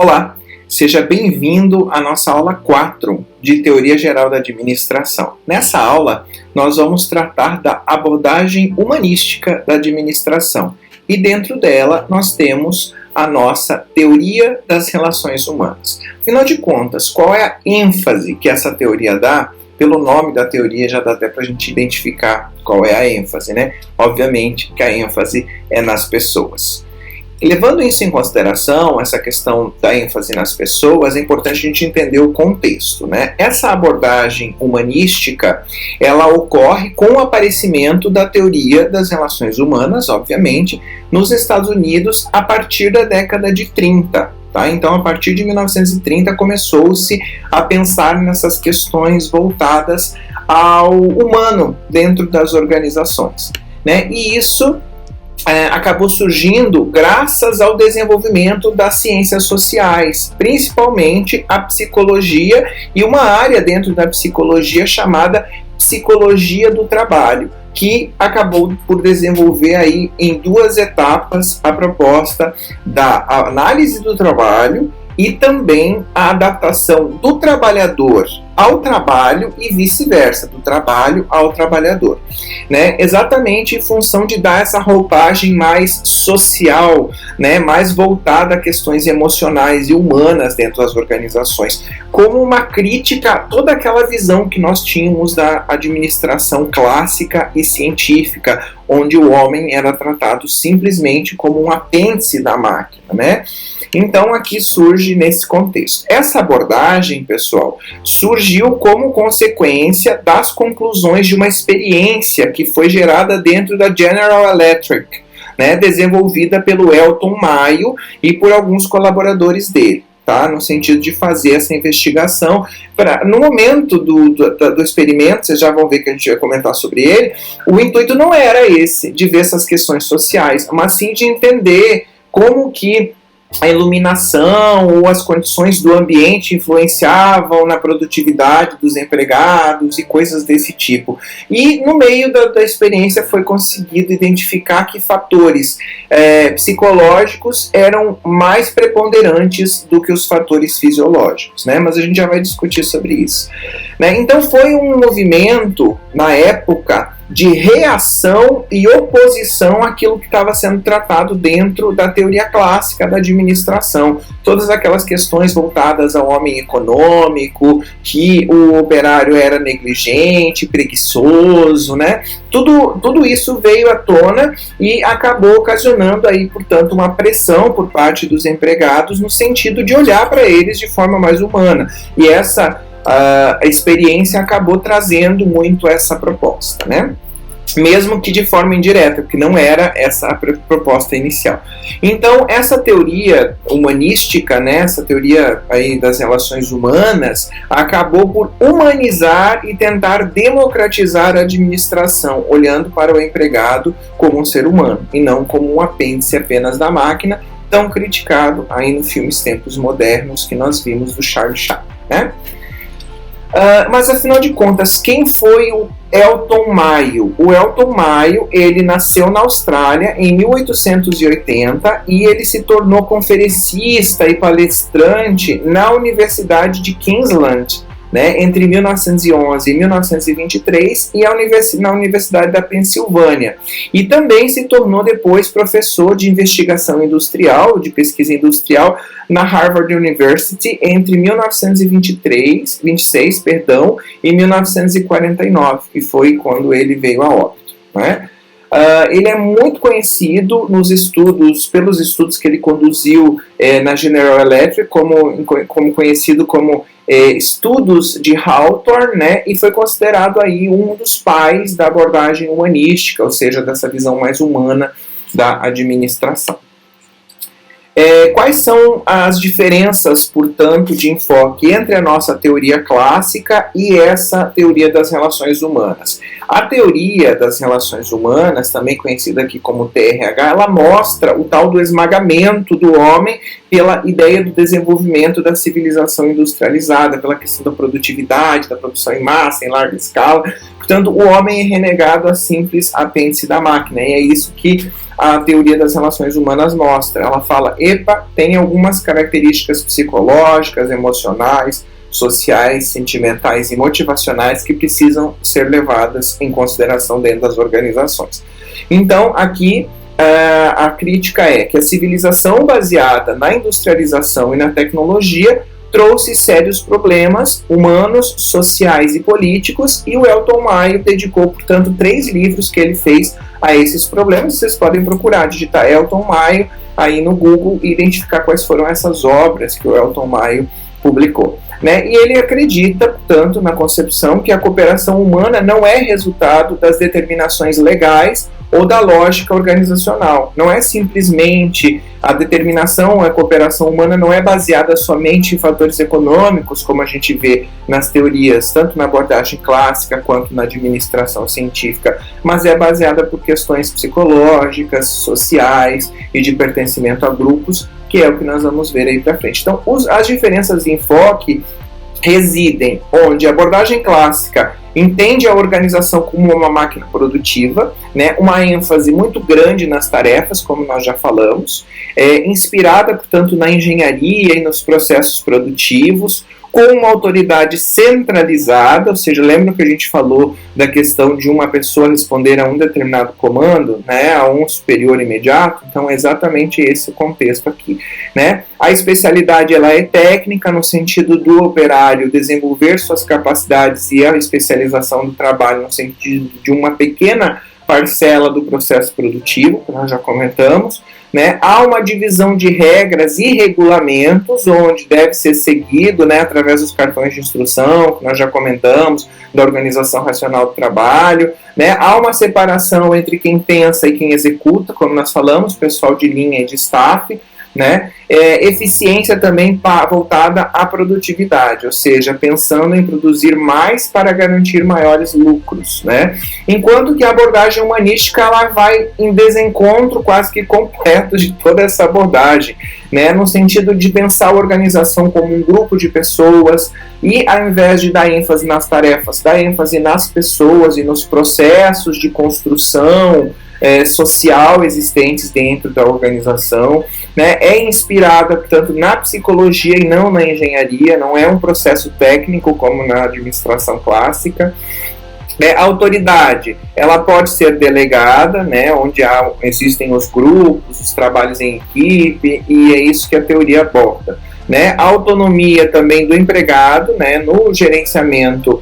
Olá, seja bem-vindo à nossa aula 4 de Teoria Geral da Administração. Nessa aula, nós vamos tratar da abordagem humanística da administração e dentro dela nós temos a nossa Teoria das Relações Humanas. Afinal de contas, qual é a ênfase que essa teoria dá? Pelo nome da teoria já dá até para a gente identificar qual é a ênfase, né? Obviamente que a ênfase é nas pessoas. E levando isso em consideração, essa questão da ênfase nas pessoas, é importante a gente entender o contexto, né? Essa abordagem humanística, ela ocorre com o aparecimento da teoria das relações humanas, obviamente, nos Estados Unidos a partir da década de 30. Tá? Então, a partir de 1930, começou-se a pensar nessas questões voltadas ao humano dentro das organizações, né? E isso acabou surgindo graças ao desenvolvimento das ciências sociais, principalmente a psicologia e uma área dentro da psicologia chamada psicologia do trabalho, que acabou por desenvolver aí em duas etapas a proposta da análise do trabalho e também a adaptação do trabalhador ao trabalho e vice-versa, do trabalho ao trabalhador, né? Exatamente em função de dar essa roupagem mais social, né? Mais voltada a questões emocionais e humanas dentro das organizações, como uma crítica a toda aquela visão que nós tínhamos da administração clássica e científica, onde o homem era tratado simplesmente como um apêndice da máquina, né? Então aqui surge nesse contexto. Essa abordagem, pessoal, surgiu como consequência das conclusões de uma experiência que foi gerada dentro da General Electric, né, desenvolvida pelo Elton Mayo e por alguns colaboradores dele. Tá? No sentido de fazer essa investigação. No momento do experimento, vocês já vão ver que a gente vai comentar sobre ele, o intuito não era esse, de ver essas questões sociais, mas sim de entender como que a iluminação ou as condições do ambiente influenciavam na produtividade dos empregados e coisas desse tipo. E no meio da experiência foi conseguido identificar que fatores psicológicos eram mais preponderantes do que os fatores fisiológicos, né? Mas a gente já vai discutir sobre isso, né? Então foi um movimento, na época, de reação e oposição àquilo que estava sendo tratado dentro da teoria clássica da administração. Todas aquelas questões voltadas ao homem econômico, que o operário era negligente, preguiçoso, né? Tudo isso veio à tona e acabou ocasionando aí, portanto, uma pressão por parte dos empregados no sentido de olhar para eles de forma mais humana. E essa a experiência acabou trazendo muito essa proposta, né? Mesmo que de forma indireta, porque não era essa a proposta inicial. Então, essa teoria humanística, né, essa teoria aí das relações humanas, acabou por humanizar e tentar democratizar a administração, olhando para o empregado como um ser humano, e não como um apêndice apenas da máquina, tão criticado aí no filme Tempos Modernos que nós vimos do Charles Chaplin, né? Mas afinal de contas, quem foi o Elton Mayo? O Elton Mayo, ele nasceu na Austrália em 1880 e ele se tornou conferencista e palestrante na Universidade de Queensland, né, entre 1911 e 1923 e na Universidade da Pensilvânia. E também se tornou depois professor de investigação industrial, de pesquisa industrial, na Harvard University entre 1926 e 1949, que foi quando ele veio a óbito, né? Ele é muito conhecido pelos estudos que ele conduziu na General Electric, como conhecido como estudos de Hawthorne, né, e foi considerado aí um dos pais da abordagem humanística, ou seja, dessa visão mais humana da administração. Quais são as diferenças, portanto, de enfoque entre a nossa teoria clássica e essa teoria das relações humanas? A teoria das relações humanas, também conhecida aqui como TRH, ela mostra o tal do esmagamento do homem pela ideia do desenvolvimento da civilização industrializada, pela questão da produtividade, da produção em massa, em larga escala. Portanto, o homem é renegado a simples apêndice da máquina, e é isso que a teoria das relações humanas mostra. Ela fala, tem algumas características psicológicas, emocionais, sociais, sentimentais e motivacionais que precisam ser levadas em consideração dentro das organizações. Então, aqui a crítica é que a civilização baseada na industrialização e na tecnologia trouxe sérios problemas humanos, sociais e políticos, e o Elton Maio dedicou, portanto, 3 livros que ele fez a esses problemas. Vocês podem procurar, digitar Elton Maio aí no Google e identificar quais foram essas obras que o Elton Maio publicou. Né? E ele acredita, portanto, na concepção que a cooperação humana não é resultado das determinações legais ou da lógica organizacional. Não é simplesmente a determinação, a cooperação humana não é baseada somente em fatores econômicos, como a gente vê nas teorias, tanto na abordagem clássica quanto na administração científica, mas é baseada por questões psicológicas, sociais e de pertencimento a grupos, que é o que nós vamos ver aí para frente. Então, as diferenças de enfoque residem onde a abordagem clássica entende a organização como uma máquina produtiva, né, uma ênfase muito grande nas tarefas, como nós já falamos, inspirada, portanto, na engenharia e nos processos produtivos, com uma autoridade centralizada, ou seja, lembra que a gente falou da questão de uma pessoa responder a um determinado comando, né, a um superior imediato? Então é exatamente esse o contexto aqui, né? A especialidade ela é técnica no sentido do operário desenvolver suas capacidades e a especialização do trabalho no sentido de uma pequena parcela do processo produtivo, que nós já comentamos, né? Há uma divisão de regras e regulamentos, onde deve ser seguido, né, através dos cartões de instrução, que nós já comentamos, da organização racional do trabalho, né? Há uma separação entre quem pensa e quem executa, como nós falamos, pessoal de linha e de staff, né? Eficiência também voltada à produtividade, ou seja, pensando em produzir mais para garantir maiores lucros, né? Enquanto que a abordagem humanística ela vai em desencontro quase que completo de toda essa abordagem, né? No sentido de pensar a organização como um grupo de pessoas e, ao invés de dar ênfase nas tarefas, dar ênfase nas pessoas e nos processos de construção social existentes dentro da organização, né? É inspirada, portanto, na psicologia e não na engenharia, não é um processo técnico como na administração clássica. A autoridade, ela pode ser delegada, né, onde existem os grupos, os trabalhos em equipe, e é isso que a teoria aborda. Né? A autonomia também do empregado, né, no gerenciamento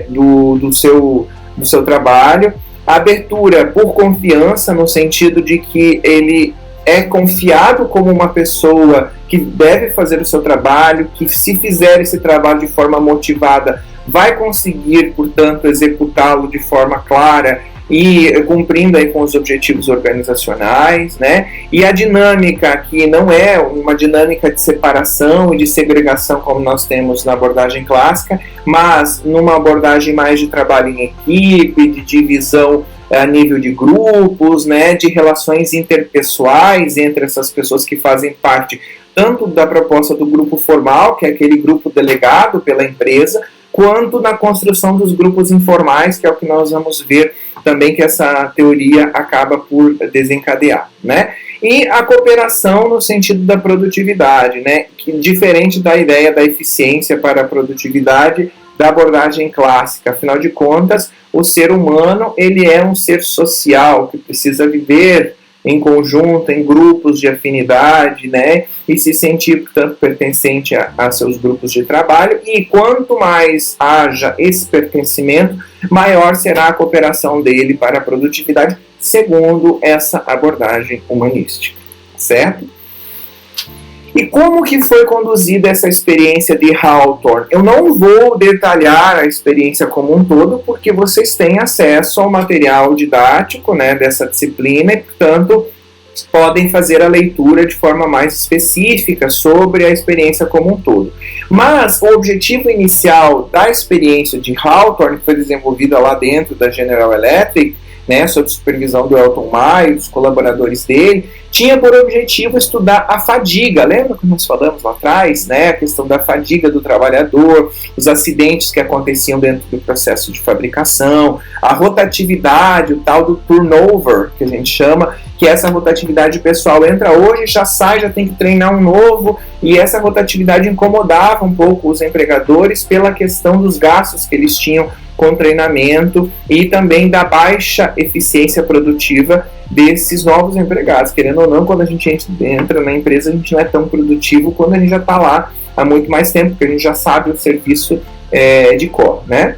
do seu trabalho. A abertura por confiança, no sentido de que ele é confiado como uma pessoa que deve fazer o seu trabalho, que se fizer esse trabalho de forma motivada, vai conseguir, portanto, executá-lo de forma clara e cumprindo aí com os objetivos organizacionais, né? E a dinâmica, que não é uma dinâmica de separação e de segregação como nós temos na abordagem clássica, mas numa abordagem mais de trabalho em equipe, de divisão a nível de grupos, né? De relações interpessoais entre essas pessoas que fazem parte tanto da proposta do grupo formal, que é aquele grupo delegado pela empresa, quanto na construção dos grupos informais, que é o que nós vamos ver também que essa teoria acaba por desencadear, né? E a cooperação no sentido da produtividade, né? Que, diferente da ideia da eficiência para a produtividade da abordagem clássica. Afinal de contas, o ser humano ele é um ser social que precisa viver em conjunto, em grupos de afinidade, né? E se sentir, portanto, pertencente a seus grupos de trabalho. E quanto mais haja esse pertencimento, maior será a cooperação dele para a produtividade, segundo essa abordagem humanística, certo? E como que foi conduzida essa experiência de Hawthorne? Eu não vou detalhar a experiência como um todo, porque vocês têm acesso ao material didático, né, dessa disciplina e, portanto, podem fazer a leitura de forma mais específica sobre a experiência como um todo. Mas o objetivo inicial da experiência de Hawthorne, que foi desenvolvida lá dentro da General Electric, né, sob supervisão do Elton Maio, dos colaboradores dele, tinha por objetivo estudar a fadiga. Lembra que nós falamos lá atrás, né, a questão da fadiga do trabalhador, os acidentes que aconteciam dentro do processo de fabricação, a rotatividade, o tal do turnover, que a gente chama, que essa rotatividade, o pessoal entra hoje, já sai, já tem que treinar um novo, e essa rotatividade incomodava um pouco os empregadores pela questão dos gastos que eles tinham com treinamento e também da baixa eficiência produtiva desses novos empregados. Querendo ou não, quando a gente entra na empresa, a gente não é tão produtivo quando a gente já está lá há muito mais tempo, porque a gente já sabe o serviço de cor, né?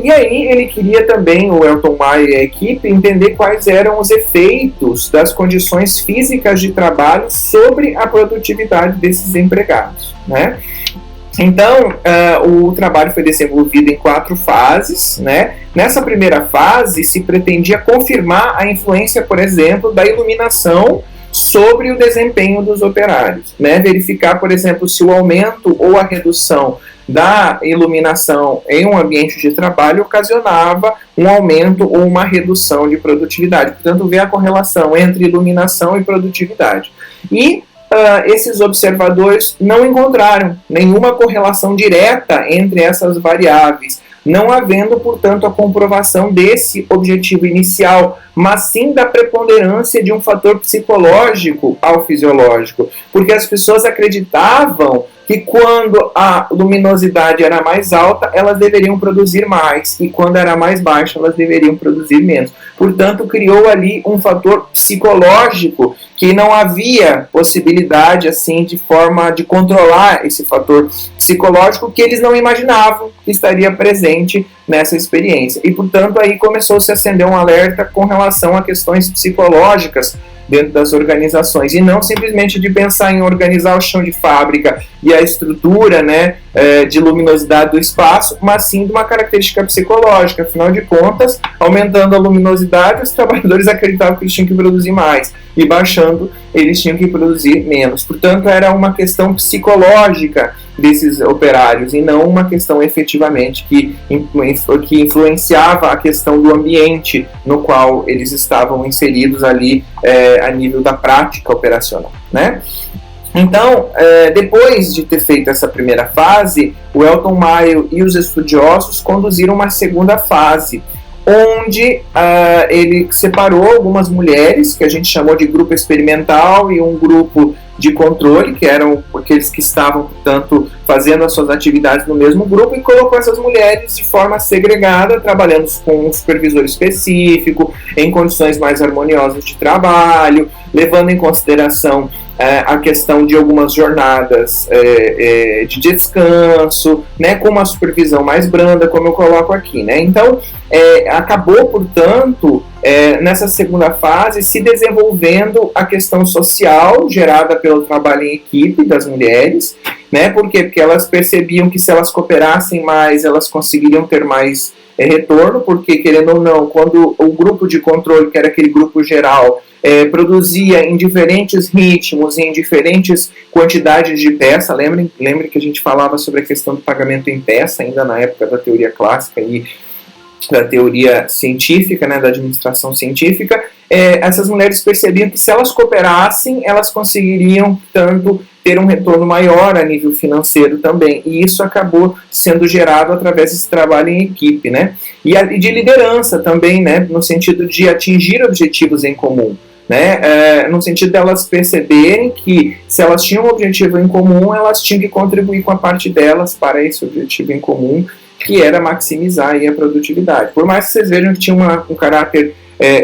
E aí ele queria também, o Elton Maio e a equipe, entender quais eram os efeitos das condições físicas de trabalho sobre a produtividade desses empregados, né? Então, o trabalho foi desenvolvido em 4 fases, né? Nessa primeira fase, se pretendia confirmar a influência, por exemplo, da iluminação sobre o desempenho dos operários, né? Verificar, por exemplo, se o aumento ou a redução da iluminação em um ambiente de trabalho ocasionava um aumento ou uma redução de produtividade. Portanto, ver a correlação entre iluminação e produtividade. E esses observadores não encontraram nenhuma correlação direta entre essas variáveis, não havendo, portanto, a comprovação desse objetivo inicial, mas sim da preponderância de um fator psicológico ao fisiológico, porque as pessoas acreditavam que quando a luminosidade era mais alta, elas deveriam produzir mais, e quando era mais baixa, elas deveriam produzir menos. Portanto, criou ali um fator psicológico que não havia possibilidade, assim, de forma de controlar esse fator psicológico que eles não imaginavam que estaria presente nessa experiência. E, portanto, aí começou-se a acender um alerta com relação a questões psicológicas dentro das organizações, e não simplesmente de pensar em organizar o chão de fábrica e a estrutura, né, de luminosidade do espaço, mas sim de uma característica psicológica. Afinal de contas, aumentando a luminosidade, os trabalhadores acreditavam que eles tinham que produzir mais, e baixando, eles tinham que produzir menos. Portanto, era uma questão psicológica desses operários, e não uma questão efetivamente que influenciava a questão do ambiente no qual eles estavam inseridos ali a nível da prática operacional, né? Então, depois de ter feito essa primeira fase, o Elton Maio e os estudiosos conduziram uma segunda fase, onde ele separou algumas mulheres, que a gente chamou de grupo experimental, e um grupo de controle, que eram aqueles que estavam, portanto, fazendo as suas atividades no mesmo grupo, e colocou essas mulheres de forma segregada, trabalhando com um supervisor específico, em condições mais harmoniosas de trabalho, levando em consideração a questão de algumas jornadas de descanso, né, com uma supervisão mais branda, como eu coloco aqui, né? Então, acabou, portanto, nessa segunda fase, se desenvolvendo a questão social gerada pelo trabalho em equipe das mulheres, né? Por quê? Porque elas percebiam que se elas cooperassem mais, elas conseguiriam ter mais retorno, porque, querendo ou não, quando o grupo de controle, que era aquele grupo geral, produzia em diferentes ritmos e em diferentes quantidades de peça. Lembrem que a gente falava sobre a questão do pagamento em peça, ainda na época da teoria clássica e da teoria científica, né, da administração científica. Essas mulheres percebiam que se elas cooperassem, elas conseguiriam, portanto, ter um retorno maior a nível financeiro também, e isso acabou sendo gerado através desse trabalho em equipe, né? E de liderança também, né, no sentido de atingir objetivos em comum, né? No sentido de elas perceberem que se elas tinham um objetivo em comum, elas tinham que contribuir com a parte delas para esse objetivo em comum, que era maximizar aí a produtividade. Por mais que vocês vejam que tinha um caráter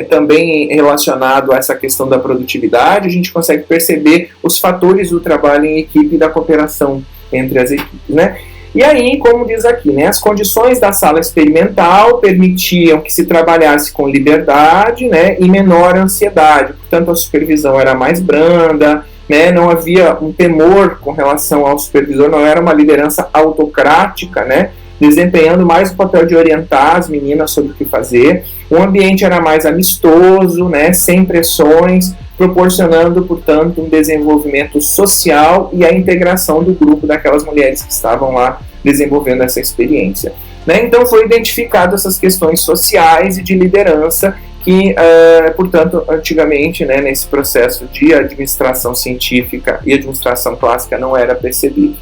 também relacionado a essa questão da produtividade, a gente consegue perceber os fatores do trabalho em equipe e da cooperação entre as equipes, né? E aí, como diz aqui, né, as condições da sala experimental permitiam que se trabalhasse com liberdade, né, e menor ansiedade. Portanto, a supervisão era mais branda, né, não havia um temor com relação ao supervisor, não era uma liderança autocrática, né, desempenhando mais o papel de orientar as meninas sobre o que fazer. O ambiente era mais amistoso, né, sem pressões, proporcionando, portanto, um desenvolvimento social e a integração do grupo daquelas mulheres que estavam lá desenvolvendo essa experiência. né? Então foi identificado essas questões sociais e de liderança que, portanto, antigamente, né, nesse processo de administração científica e administração clássica não era percebido.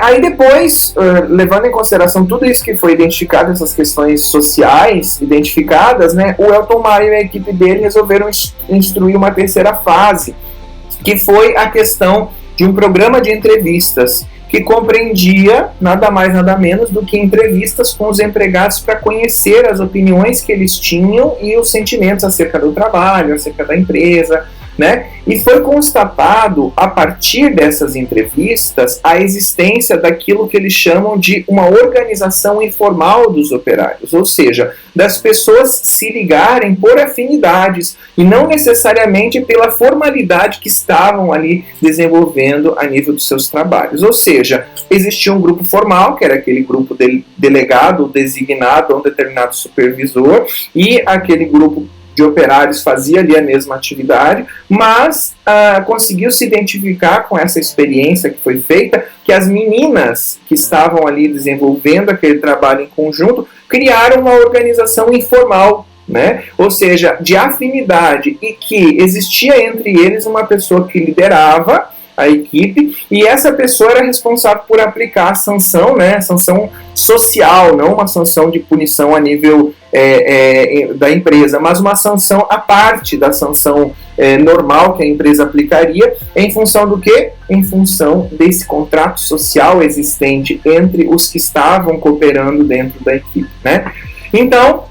Aí depois, levando em consideração tudo isso que foi identificado, essas questões sociais identificadas, né, o Elton Maio e a equipe dele resolveram instruir uma terceira fase, que foi a questão de um programa de entrevistas, que compreendia nada mais nada menos do que entrevistas com os empregados para conhecer as opiniões que eles tinham e os sentimentos acerca do trabalho, acerca da empresa, né? E foi constatado, a partir dessas entrevistas, a existência daquilo que eles chamam de uma organização informal dos operários, ou seja, das pessoas se ligarem por afinidades e não necessariamente pela formalidade que estavam ali desenvolvendo a nível dos seus trabalhos. Ou seja, existia um grupo formal, que era aquele grupo delegado, designado a um determinado supervisor, e aquele grupo de operários fazia ali a mesma atividade, mas conseguiu se identificar com essa experiência que foi feita, que as meninas que estavam ali desenvolvendo aquele trabalho em conjunto criaram uma organização informal, né? Ou seja, de afinidade, e que existia entre eles uma pessoa que liderava a equipe, e essa pessoa era responsável por aplicar a sanção, né, sanção social, não uma sanção de punição a nível da empresa, mas uma sanção à parte da sanção normal que a empresa aplicaria, em função do quê? Em função desse contrato social existente entre os que estavam cooperando dentro da equipe, né? Então,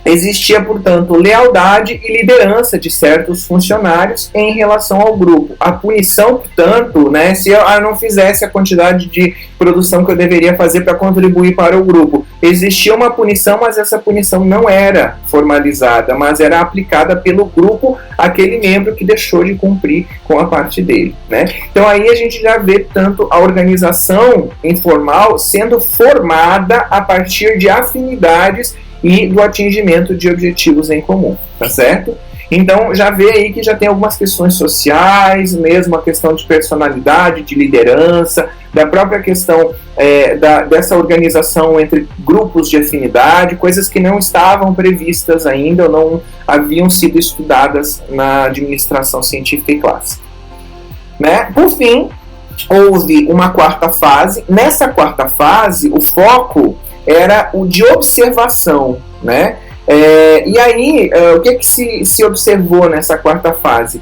existia, portanto, lealdade e liderança de certos funcionários em relação ao grupo. A punição, portanto, né, se eu não fizesse a quantidade de produção que eu deveria fazer para contribuir para o grupo, existia uma punição, mas essa punição não era formalizada, mas era aplicada pelo grupo àquele membro que deixou de cumprir com a parte dele, né? Então aí a gente já vê tanto a organização informal sendo formada a partir de afinidades e do atingimento de objetivos em comum, tá certo? Então já vê aí que já tem algumas questões sociais, mesmo a questão de personalidade, de liderança, da própria questão dessa organização entre grupos de afinidade, coisas que não estavam previstas ainda ou não haviam sido estudadas na administração científica e clássica, né? Por fim, houve uma quarta fase. Nessa quarta fase, o foco era o de observação, né? E aí, o que se observou nessa quarta fase?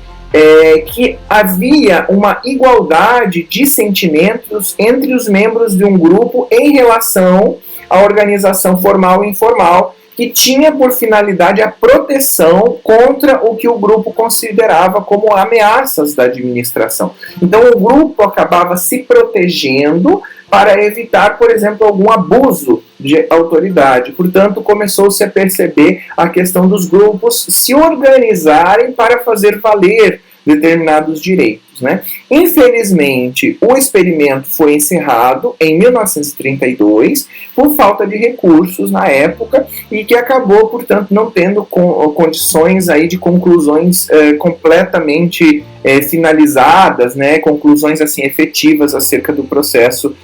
Que havia uma igualdade de sentimentos entre os membros de um grupo em relação à organização formal e informal, que tinha por finalidade a proteção contra o que o grupo considerava como ameaças da administração. Então, o grupo acabava se protegendo para evitar, por exemplo, algum abuso de autoridade. Portanto, começou-se a perceber a questão dos grupos se organizarem para fazer valer determinados direitos, né? Infelizmente, o experimento foi encerrado em 1932 por falta de recursos na época e que acabou, portanto, não tendo condições aí de conclusões completamente finalizadas, né? Conclusões assim efetivas acerca do processo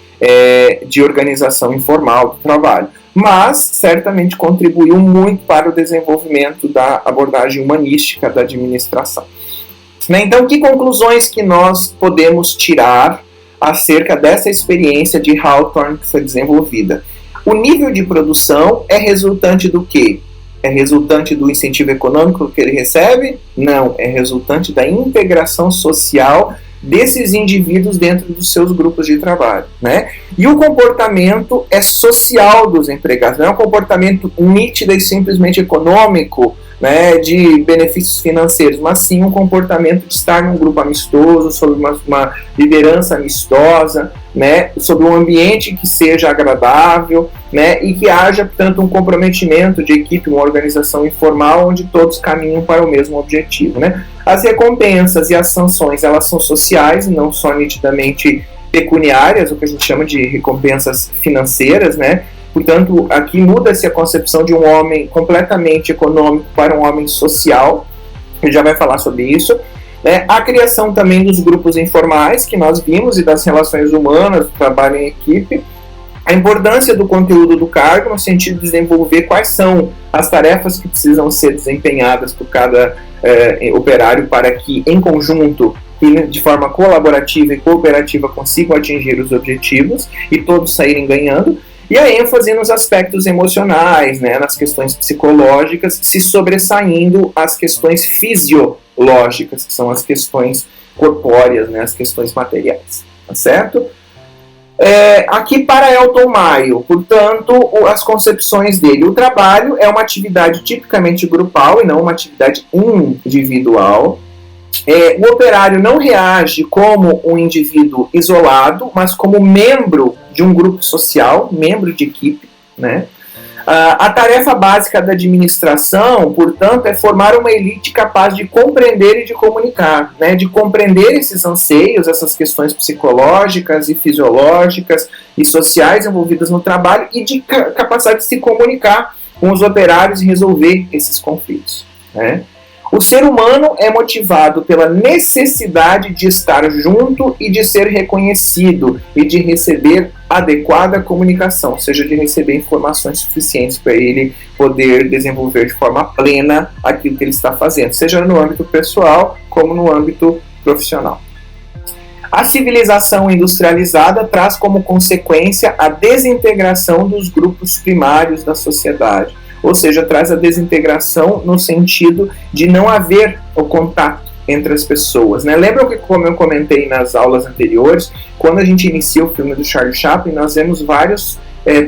de organização informal do trabalho, mas certamente contribuiu muito para o desenvolvimento da abordagem humanística da administração. Então, que conclusões que nós podemos tirar acerca dessa experiência de Hawthorne que foi desenvolvida? O nível de produção é resultante do quê? É resultante do incentivo econômico que ele recebe? Não, é resultante da integração social desses indivíduos dentro dos seus grupos de trabalho, né? E o comportamento é social dos empregados, não é um comportamento nítido e simplesmente econômico, né, de benefícios financeiros, mas sim um comportamento de estar num grupo amistoso, sob uma liderança amistosa, né, sob um ambiente que seja agradável, né, e que haja, portanto, um comprometimento de equipe, uma organização informal onde todos caminham para o mesmo objetivo, né. As recompensas e as sanções, elas são sociais e não só nitidamente pecuniárias, o que a gente chama de recompensas financeiras, né. Portanto, aqui muda-se a concepção de um homem completamente econômico para um homem social. A gente já vai falar sobre isso. A criação também dos grupos informais, que nós vimos, e das relações humanas, do trabalho em equipe. A importância do conteúdo do cargo no sentido de desenvolver quais são as tarefas que precisam ser desempenhadas por cada operário para que, em conjunto e de forma colaborativa e cooperativa, consigam atingir os objetivos e todos saírem ganhando. E a ênfase nos aspectos emocionais, né, nas questões psicológicas, se sobressaindo as questões fisiológicas, que são as questões corpóreas, né, as questões materiais. Tá certo? Aqui para Elton Maio, portanto, as concepções dele. O trabalho é uma atividade tipicamente grupal e não uma atividade individual. O operário não reage como um indivíduo isolado, mas como membro de um grupo social, membro de equipe, né? A tarefa básica da administração, portanto, é formar uma elite capaz de compreender e de comunicar, né? De compreender esses anseios, essas questões psicológicas e fisiológicas e sociais envolvidas no trabalho e de capacidade de se comunicar com os operários e resolver esses conflitos, né? O ser humano é motivado pela necessidade de estar junto e de ser reconhecido e de receber adequada comunicação, ou seja, de receber informações suficientes para ele poder desenvolver de forma plena aquilo que ele está fazendo, seja no âmbito pessoal como no âmbito profissional. A civilização industrializada traz como consequência a desintegração dos grupos primários da sociedade, ou seja, traz a desintegração no sentido de não haver o contato entre as pessoas, né? Lembram que, como eu comentei nas aulas anteriores, quando a gente inicia o filme do Charlie Chaplin, nós vemos vários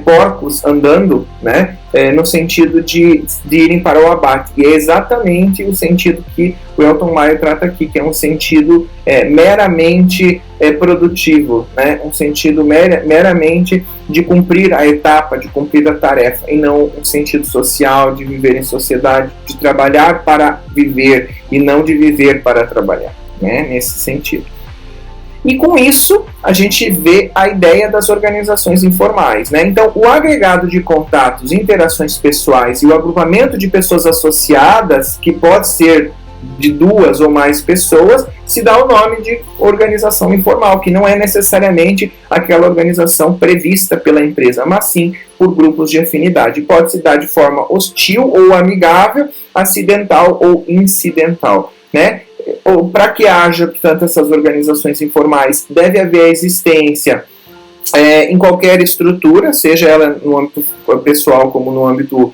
porcos andando, né? No sentido de irem para o abate. E é exatamente o sentido que o Elton Maio trata aqui, que é um sentido meramente produtivo, né? Um sentido meramente de cumprir a etapa, de cumprir a tarefa, e não um sentido social, de viver em sociedade, de trabalhar para viver e não de viver para trabalhar, né? Nesse sentido. E com isso, a gente vê a ideia das organizações informais, né? Então, o agregado de contatos, interações pessoais e o agrupamento de pessoas associadas, que pode ser de duas ou mais pessoas, se dá o nome de organização informal, que não é necessariamente aquela organização prevista pela empresa, mas sim por grupos de afinidade. Pode se dar de forma hostil ou amigável, acidental ou incidental, né? Para que haja, portanto, essas organizações informais, deve haver a existência em qualquer estrutura, seja ela no âmbito pessoal como no âmbito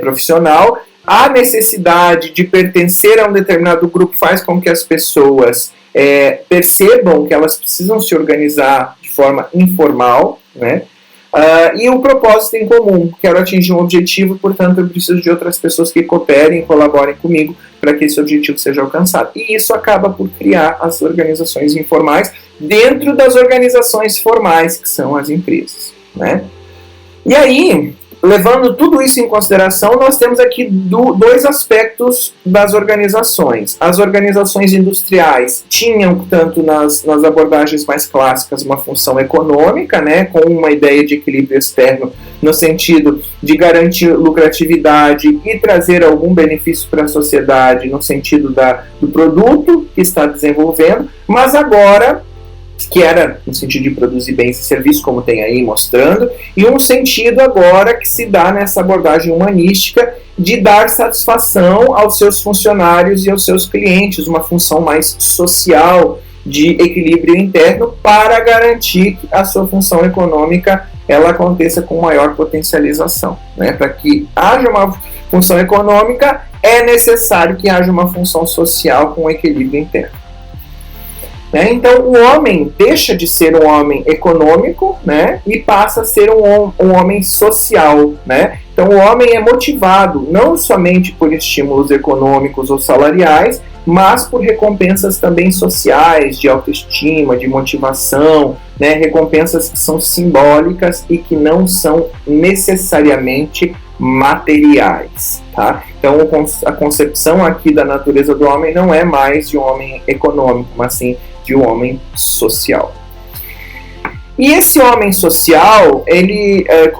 profissional. A necessidade de pertencer a um determinado grupo faz com que as pessoas percebam que elas precisam se organizar de forma informal, né? E o propósito em comum, quero atingir um objetivo, portanto eu preciso de outras pessoas que cooperem e colaborem comigo para que esse objetivo seja alcançado. E isso acaba por criar as organizações informais dentro das organizações formais, que são as empresas, né? E aí, levando tudo isso em consideração, nós temos aqui dois aspectos das organizações. As organizações industriais tinham, tanto nas abordagens mais clássicas, uma função econômica, né, com uma ideia de equilíbrio externo no sentido de garantir lucratividade e trazer algum benefício para a sociedade no sentido do produto que está desenvolvendo, mas agora, que era no sentido de produzir bens e serviços, como tem aí mostrando, e um sentido agora que se dá nessa abordagem humanística de dar satisfação aos seus funcionários e aos seus clientes, uma função mais social de equilíbrio interno para garantir que a sua função econômica ela aconteça com maior potencialização, né? Para que haja uma função econômica, é necessário que haja uma função social com equilíbrio interno. Então, o homem deixa de ser um homem econômico, né, e passa a ser um homem social, né? Então, o homem é motivado não somente por estímulos econômicos ou salariais, mas por recompensas também sociais, de autoestima, de motivação, né, recompensas que são simbólicas e que não são necessariamente materiais, tá? Então, a concepção aqui da natureza do homem não é mais de um homem econômico, mas sim de um homem social. E esse homem social,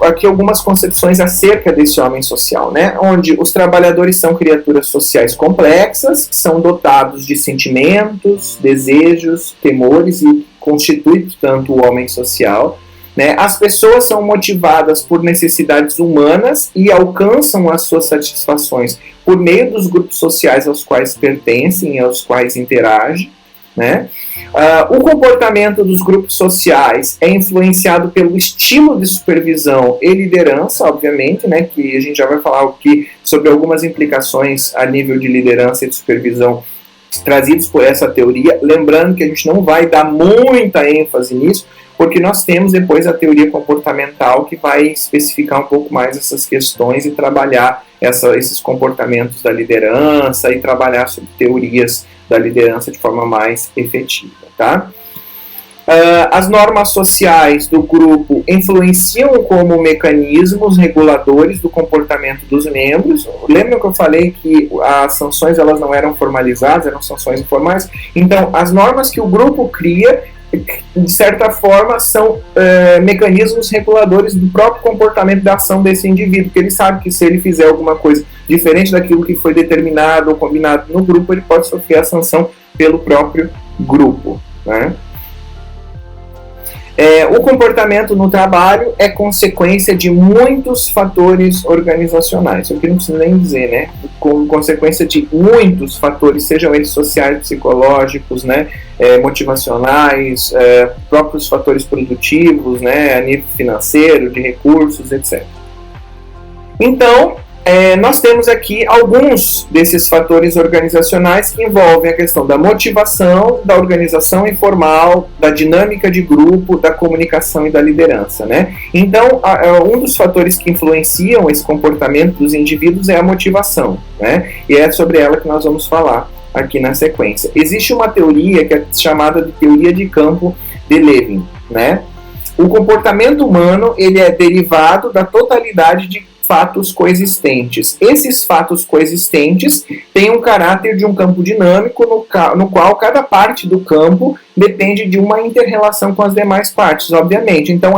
aqui algumas concepções acerca desse homem social, né? Onde os trabalhadores são criaturas sociais complexas, que são dotados de sentimentos, desejos, temores e constitui, portanto, o homem social. né? As pessoas são motivadas por necessidades humanas e alcançam as suas satisfações por meio dos grupos sociais aos quais pertencem e aos quais interagem, né? O comportamento dos grupos sociais é influenciado pelo estilo de supervisão e liderança, obviamente, né, que a gente já vai falar aqui sobre algumas implicações a nível de liderança e de supervisão trazidos por essa teoria, lembrando que a gente não vai dar muita ênfase nisso, porque nós temos depois a teoria comportamental que vai especificar um pouco mais essas questões e trabalhar esses comportamentos da liderança e trabalhar sobre teorias da liderança de forma mais efetiva, tá? As normas sociais do grupo influenciam como mecanismos reguladores do comportamento dos membros. Lembra que eu falei que as sanções elas não eram formalizadas, eram sanções informais? Então, as normas que o grupo cria, de certa forma, são mecanismos reguladores do próprio comportamento da ação desse indivíduo, porque ele sabe que se ele fizer alguma coisa diferente daquilo que foi determinado ou combinado no grupo, ele pode sofrer a sanção pelo próprio grupo, né? O comportamento no trabalho é consequência de muitos fatores organizacionais. Isso aqui não precisa nem dizer, né? Com consequência de muitos fatores, sejam eles sociais, psicológicos, né? Motivacionais, próprios fatores produtivos, né? A nível financeiro, de recursos, etc. Então, nós temos aqui alguns desses fatores organizacionais que envolvem a questão da motivação, da organização informal, da dinâmica de grupo, da comunicação e da liderança, né? Então, um dos fatores que influenciam esse comportamento dos indivíduos é a motivação, né? E é sobre ela que nós vamos falar aqui na sequência. Existe uma teoria que é chamada de teoria de campo de Levin, né? O comportamento humano ele é derivado da totalidade de fatos coexistentes. Esses fatos coexistentes têm um caráter de um campo dinâmico no qual cada parte do campo depende de uma inter-relação com as demais partes, obviamente. Então,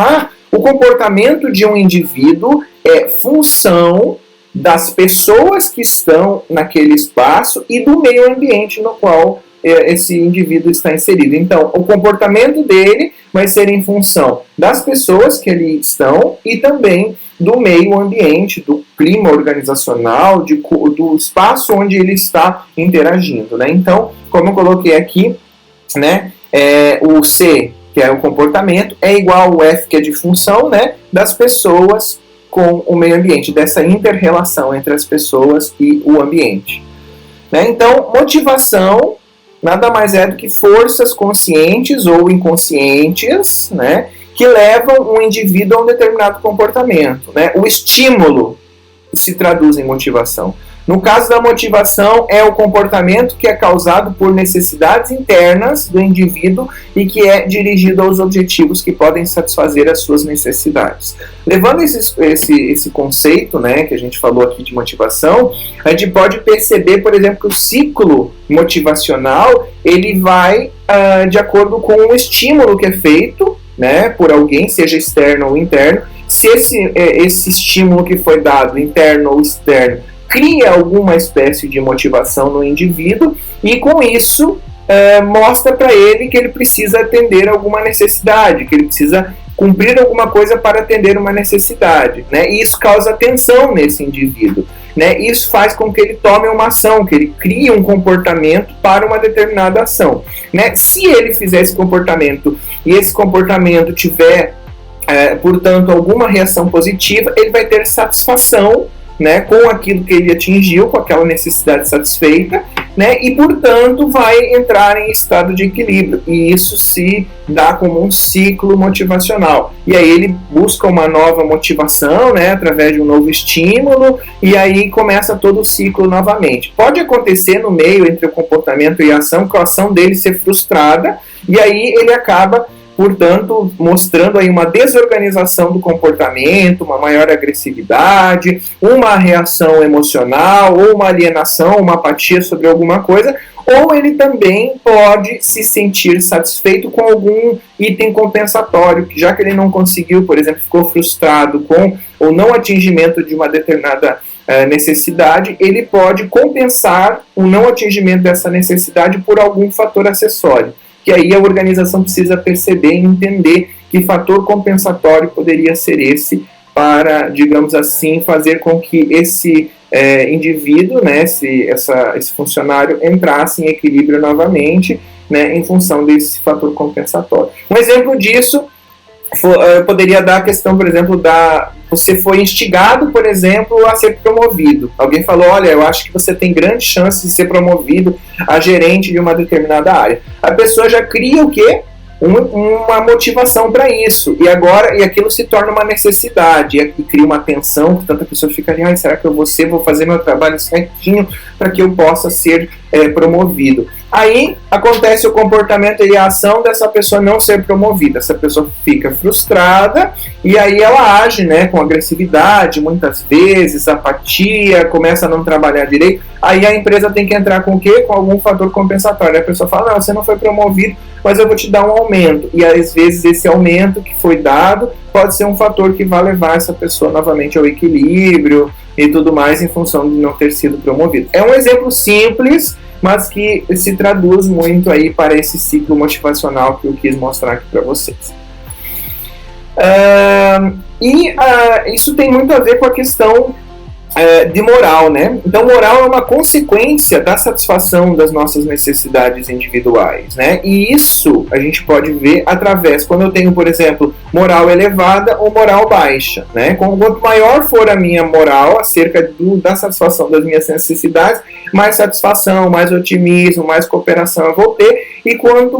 o comportamento de um indivíduo é função das pessoas que estão naquele espaço e do meio ambiente no qual esse indivíduo está inserido. Então, o comportamento dele vai ser em função das pessoas que ali estão e também do meio ambiente, do clima organizacional, do espaço onde ele está interagindo, né? Então, como eu coloquei aqui, né, o C, que é o comportamento, é igual ao F, que é de função, né, das pessoas com o meio ambiente, dessa inter-relação entre as pessoas e o ambiente, né? Então, motivação nada mais é do que forças conscientes ou inconscientes, né, que levam um indivíduo a um determinado comportamento, né? O estímulo se traduz em motivação. No caso da motivação, é o comportamento que é causado por necessidades internas do indivíduo e que é dirigido aos objetivos que podem satisfazer as suas necessidades. Levando esse conceito, né, que a gente falou aqui de motivação, a gente pode perceber, por exemplo, que o ciclo motivacional ele vai de acordo com o estímulo que é feito, né, por alguém, seja externo ou interno. Se esse estímulo que foi dado, interno ou externo, cria alguma espécie de motivação no indivíduo e com isso mostra para ele que ele precisa atender alguma necessidade, que ele precisa cumprir alguma coisa para atender uma necessidade, né? E isso causa tensão nesse indivíduo, né? Isso faz com que ele tome uma ação, que ele crie um comportamento para uma determinada ação, né? Se ele fizer esse comportamento e esse comportamento tiver, portanto, alguma reação positiva, ele vai ter satisfação, né, com aquilo que ele atingiu, com aquela necessidade satisfeita, né, e, portanto, vai entrar em estado de equilíbrio. E isso se dá como um ciclo motivacional. E aí ele busca uma nova motivação, né, através de um novo estímulo, e aí começa todo o ciclo novamente. Pode acontecer no meio entre o comportamento e a ação, com a ação dele ser frustrada, e aí ele acaba, portanto, mostrando aí uma desorganização do comportamento, uma maior agressividade, uma reação emocional, ou uma alienação, uma apatia sobre alguma coisa, ou ele também pode se sentir satisfeito com algum item compensatório, que já que ele não conseguiu, por exemplo, ficou frustrado com o não atingimento de uma determinada necessidade, ele pode compensar o não atingimento dessa necessidade por algum fator acessório. Que aí a organização precisa perceber e entender que fator compensatório poderia ser esse para, digamos assim, fazer com que esse indivíduo, né, esse funcionário entrasse em equilíbrio novamente, né, em função desse fator compensatório. Um exemplo disso poderia dar a questão, por exemplo, você foi instigado, por exemplo, a ser promovido. Alguém falou, olha, eu acho que você tem grande chance de ser promovido a gerente de uma determinada área. A pessoa já cria o quê? Uma motivação para isso, e aquilo se torna uma necessidade, e cria uma tensão, portanto a pessoa fica ali, será que eu vou fazer meu trabalho certinho para que eu possa ser promovido. Aí acontece o comportamento e a ação dessa pessoa não ser promovida, essa pessoa fica frustrada, e aí ela age, né, com agressividade, muitas vezes, apatia, começa a não trabalhar direito, aí a empresa tem que entrar com o quê? Com algum fator compensatório. A pessoa fala, não, você não foi promovido, mas eu vou te dar um aumento, e às vezes esse aumento que foi dado pode ser um fator que vai levar essa pessoa novamente ao equilíbrio e tudo mais em função de não ter sido promovido. É um exemplo simples, mas que se traduz muito aí para esse ciclo motivacional que eu quis mostrar aqui para vocês. Isso tem muito a ver com a questão de moral, né? Então, moral é uma consequência da satisfação das nossas necessidades individuais, né? E isso a gente pode ver através, quando eu tenho, por exemplo, moral elevada ou moral baixa, né? Quanto maior for a minha moral acerca da satisfação das minhas necessidades, mais satisfação, mais otimismo, mais cooperação eu vou ter, e quanto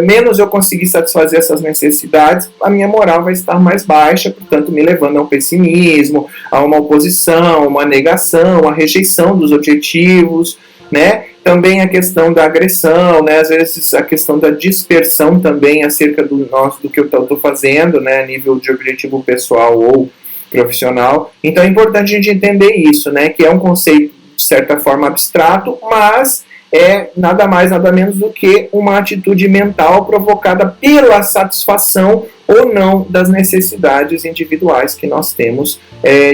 menos eu conseguir satisfazer essas necessidades, a minha moral vai estar mais baixa, portanto me levando ao pessimismo, a uma oposição, uma negação, a rejeição dos objetivos, né? Também a questão da agressão, né? Às vezes a questão da dispersão também acerca do que eu estou fazendo, né? A nível de objetivo pessoal ou profissional. Então é importante a gente entender isso, né? Que é um conceito de certa forma abstrato, mas é nada mais, nada menos do que uma atitude mental provocada pela satisfação ou não das necessidades individuais que nós temos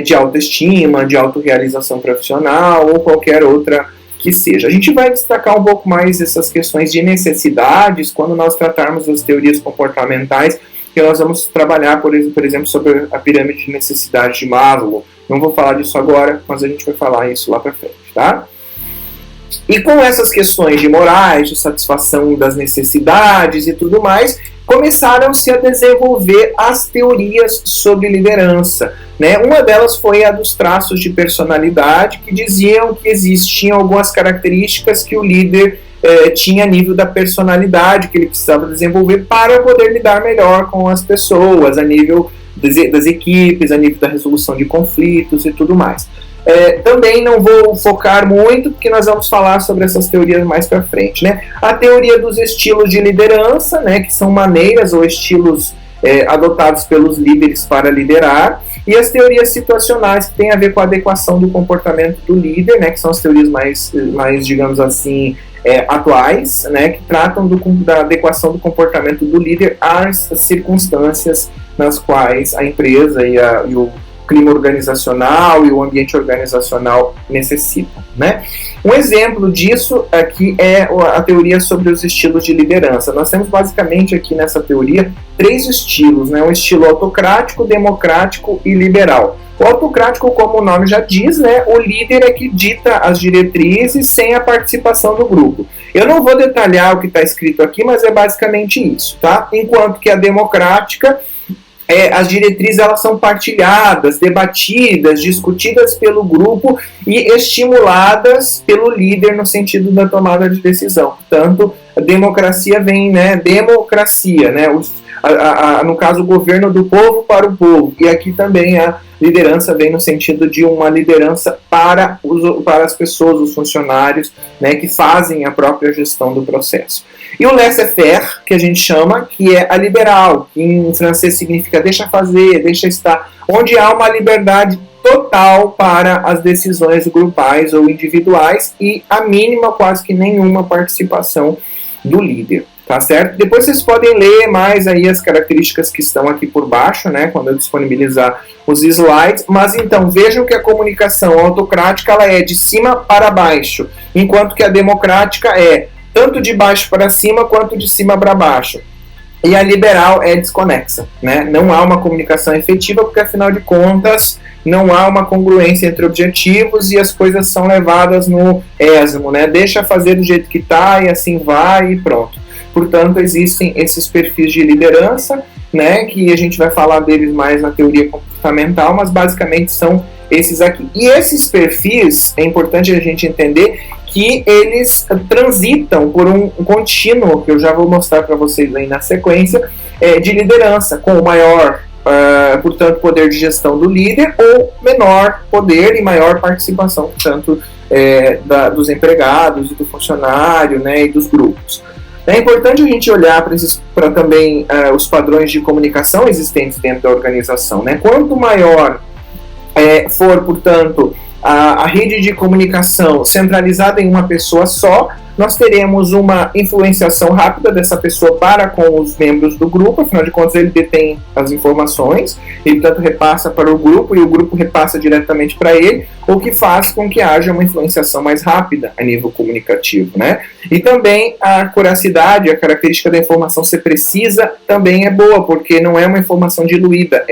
de autoestima, de autorrealização profissional ou qualquer outra que seja. A gente vai destacar um pouco mais essas questões de necessidades quando nós tratarmos das teorias comportamentais, que nós vamos trabalhar, por exemplo, sobre a pirâmide de necessidades de Maslow. Não vou falar disso agora, mas a gente vai falar isso lá para frente, tá? E com essas questões de morais, de satisfação das necessidades e tudo mais, começaram-se a desenvolver as teorias sobre liderança, né? Uma delas foi a dos traços de personalidade, que diziam que existiam algumas características que o líder tinha a nível da personalidade que ele precisava desenvolver para poder lidar melhor com as pessoas, a nível das equipes, a nível da resolução de conflitos e tudo mais. Também não vou focar muito, porque nós vamos falar sobre essas teorias mais para frente, né? A teoria dos estilos de liderança, né, que são maneiras ou estilos adotados pelos líderes para liderar, e as teorias situacionais, que têm a ver com a adequação do comportamento do líder, né, que são as teorias mais digamos assim, atuais, né, que tratam da adequação do comportamento do líder às circunstâncias nas quais a empresa e o clima organizacional e o ambiente organizacional necessitam, né? Um exemplo disso aqui é a teoria sobre os estilos de liderança. Nós temos basicamente aqui nessa teoria 3 estilos, né? Um estilo autocrático, democrático e liberal. O autocrático, como o nome já diz, né? O líder é que dita as diretrizes sem a participação do grupo. Eu não vou detalhar o que está escrito aqui, mas é basicamente isso, tá? Enquanto que a democrática, as diretrizes elas são partilhadas, debatidas, discutidas pelo grupo e estimuladas pelo líder no sentido da tomada de decisão. Portanto, a democracia vem, né, democracia, né, no caso, o governo do povo para o povo. E aqui também a liderança vem no sentido de uma liderança para as pessoas, os funcionários, né, que fazem a própria gestão do processo. E o laissez-faire, que a gente chama, que é a liberal, que em francês significa deixa fazer, deixa estar, onde há uma liberdade total para as decisões grupais ou individuais e a mínima, quase que nenhuma participação do líder. Tá certo? Depois vocês podem ler mais aí as características que estão aqui por baixo, né, quando eu disponibilizar os slides, mas então vejam que a comunicação autocrática ela é de cima para baixo, enquanto que a democrática é tanto de baixo para cima quanto de cima para baixo. E a liberal é desconexa, né? Não há uma comunicação efetiva, porque afinal de contas não há uma congruência entre objetivos e as coisas são levadas no esmo, né? Deixa fazer do jeito que está e assim vai e pronto. Portanto, existem esses perfis de liderança, né? Que a gente vai falar deles mais na teoria comportamental, mas basicamente são esses aqui. E esses perfis, é importante a gente entender que eles transitam por um contínuo, que eu já vou mostrar para vocês aí na sequência, de liderança, com o maior, portanto, poder de gestão do líder, ou menor poder e maior participação, portanto, dos empregados e do funcionário, né, e dos grupos. É importante a gente olhar para também os padrões de comunicação existentes dentro da organização, né? Quanto maior for, portanto, a rede de comunicação centralizada em uma pessoa só, nós teremos uma influenciação rápida dessa pessoa para com os membros do grupo, afinal de contas ele detém as informações, e portanto repassa para o grupo e o grupo repassa diretamente para ele, o que faz com que haja uma influenciação mais rápida a nível comunicativo, né? E também a acuracidade, a característica da informação ser precisa, também é boa, porque não é uma informação diluída,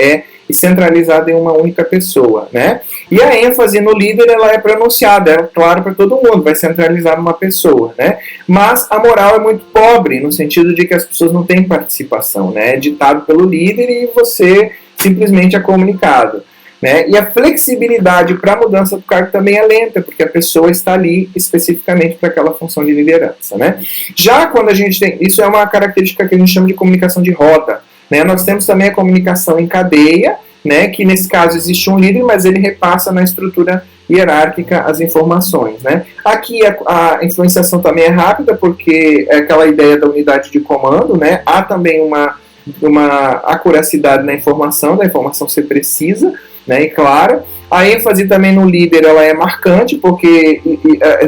e centralizada em uma única pessoa, né? E a ênfase no líder, ela é pronunciada, é claro para todo mundo, vai centralizar numa pessoa, né? Mas a moral é muito pobre, no sentido de que as pessoas não têm participação, né? É ditado pelo líder e você simplesmente é comunicado, né? E a flexibilidade para a mudança do cargo também é lenta, porque a pessoa está ali especificamente para aquela função de liderança, né? Já quando a gente tem, isso é uma característica que a gente chama de comunicação de roda, né? Nós temos também a comunicação em cadeia, né? Que nesse caso existe um líder, mas ele repassa na estrutura hierárquica as informações, né? Aqui a influenciação também é rápida, porque é aquela ideia da unidade de comando, né? Há também uma acuracidade na informação, da informação ser precisa, né, e clara. A ênfase também no líder, ela é marcante, porque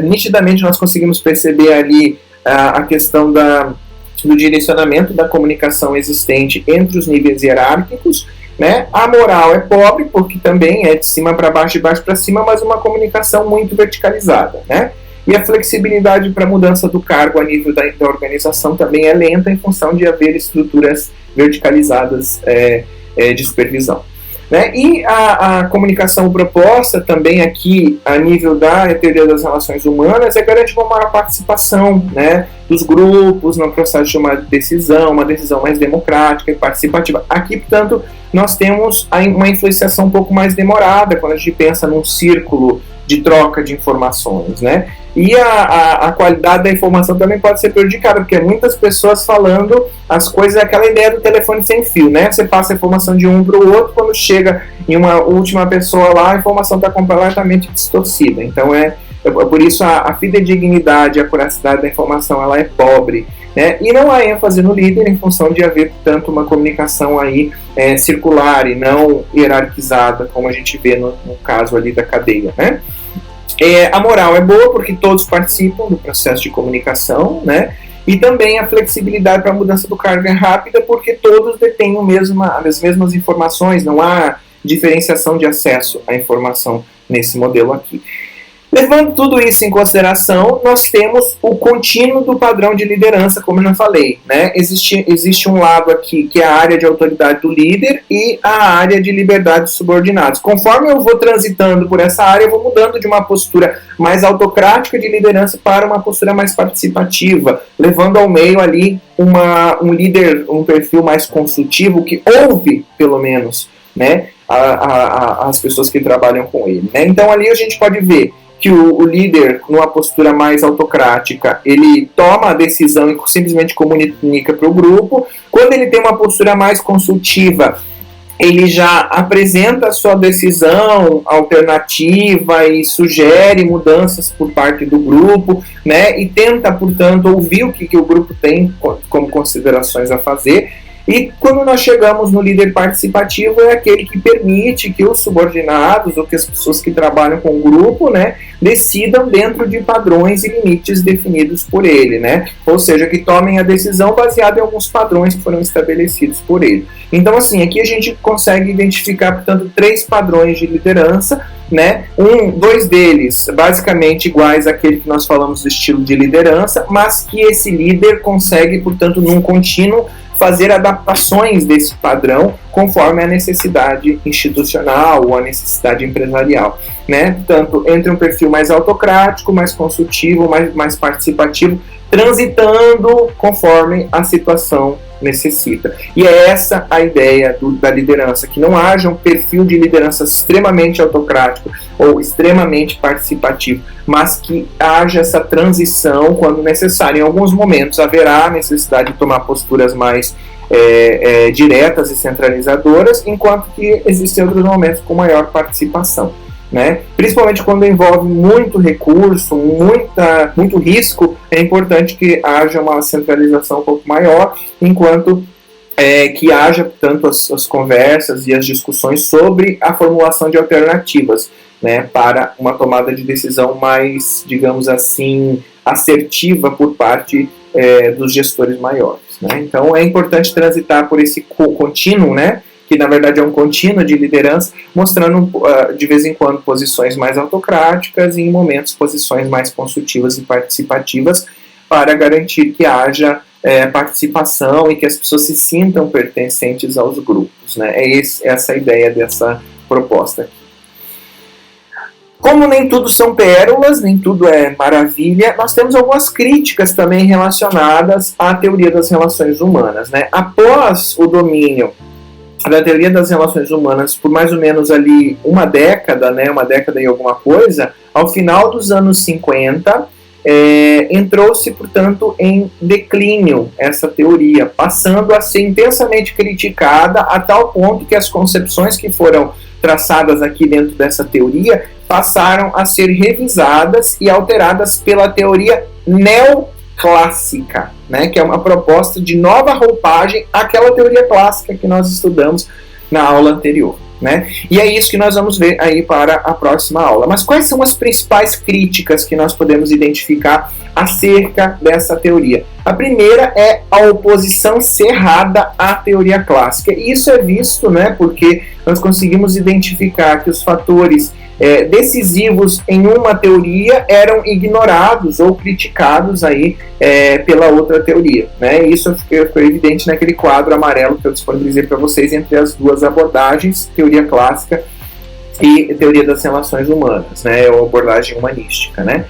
nitidamente nós conseguimos perceber ali a questão do direcionamento da comunicação existente entre os níveis hierárquicos, né? A moral é pobre, porque também é de cima para baixo, de baixo para cima, mas uma comunicação muito verticalizada, né? E a flexibilidade para a mudança do cargo a nível da organização também é lenta, em função de haver estruturas verticalizadas de supervisão, né? E a comunicação proposta também aqui a nível da teoria das relações humanas garantir uma maior participação, né, dos grupos no processo de tomar decisão, uma decisão mais democrática e participativa. Aqui, portanto, nós temos uma influenciação um pouco mais demorada quando a gente pensa num círculo de troca de informações, né? E a qualidade da informação também pode ser prejudicada, porque muitas pessoas falando as coisas, é aquela ideia do telefone sem fio, né? Você passa a informação de um para o outro, quando chega em uma última pessoa lá, a informação está completamente distorcida. Então por isso a fidedignidade, a acuracidade da informação, ela é pobre, né? E não há ênfase no líder em função de haver, portanto, uma comunicação aí circular e não hierarquizada, como a gente vê no caso ali da cadeia, né? A moral é boa porque todos participam do processo de comunicação, né? E também a flexibilidade para a mudança do cargo é rápida porque todos detêm as mesmas informações, não há diferenciação de acesso à informação nesse modelo aqui. Levando tudo isso em consideração, nós temos o contínuo do padrão de liderança, como eu já falei, né? Existe um lado aqui que é a área de autoridade do líder e a área de liberdade dos subordinados. Conforme eu vou transitando por essa área, eu vou mudando de uma postura mais autocrática de liderança para uma postura mais participativa, levando ao meio ali um líder, um perfil mais consultivo, que ouve, pelo menos, né, as pessoas que trabalham com ele, né? Então ali a gente pode ver que o líder, numa postura mais autocrática, ele toma a decisão e simplesmente comunica para o grupo. Quando ele tem uma postura mais consultiva, ele já apresenta a sua decisão alternativa e sugere mudanças por parte do grupo, né? E tenta, portanto, ouvir o que o grupo tem como considerações a fazer. E quando nós chegamos no líder participativo, é aquele que permite que os subordinados ou que as pessoas que trabalham com o grupo, né, decidam dentro de padrões e limites definidos por ele, né? Ou seja, que tomem a decisão baseada em alguns padrões que foram estabelecidos por ele. Então, assim, aqui a gente consegue identificar, portanto, 3 padrões de liderança, né? 2 deles basicamente iguais àquele que nós falamos do estilo de liderança, mas que esse líder consegue, portanto, num contínuo, fazer adaptações desse padrão conforme a necessidade institucional ou a necessidade empresarial, né? Tanto entre um perfil mais autocrático, mais consultivo, mais participativo, transitando conforme a situação necessita. E é essa a ideia da liderança, que não haja um perfil de liderança extremamente autocrático ou extremamente participativo, mas que haja essa transição quando necessário. Em alguns momentos haverá necessidade de tomar posturas mais diretas e centralizadoras, enquanto que existem outros momentos com maior participação, né? Principalmente quando envolve muito recurso, muito risco, é importante que haja uma centralização um pouco maior, enquanto que haja tanto as conversas e as discussões sobre a formulação de alternativas, né, para uma tomada de decisão mais, digamos assim, assertiva por parte dos gestores maiores, né? Então é importante transitar por esse contínuo, né, que na verdade é um contínuo de liderança, mostrando de vez em quando posições mais autocráticas e em momentos posições mais consultivas e participativas, para garantir que haja participação e que as pessoas se sintam pertencentes aos grupos, né? Essa a ideia dessa proposta aqui. Como nem tudo são pérolas, nem tudo é maravilha, nós temos algumas críticas também relacionadas à teoria das relações humanas, né? Após o domínio da teoria das relações humanas por mais ou menos ali uma década, né, uma década e alguma coisa, ao final dos anos 50, entrou-se, portanto, em declínio essa teoria, passando a ser intensamente criticada a tal ponto que as concepções que foram traçadas aqui dentro dessa teoria passaram a ser revisadas e alteradas pela teoria neoclássica, né, que é uma proposta de nova roupagem àquela teoria clássica que nós estudamos na aula anterior, né? E é isso que nós vamos ver aí para a próxima aula. Mas quais são as principais críticas que nós podemos identificar acerca dessa teoria? A primeira é a oposição cerrada à teoria clássica. E isso é visto, né, porque nós conseguimos identificar que os fatores decisivos em uma teoria eram ignorados ou criticados aí pela outra teoria, né? Isso ficou evidente naquele quadro amarelo que eu disponibilizei para vocês entre as duas abordagens, teoria clássica e teoria das relações humanas, né? Ou abordagem humanística, né?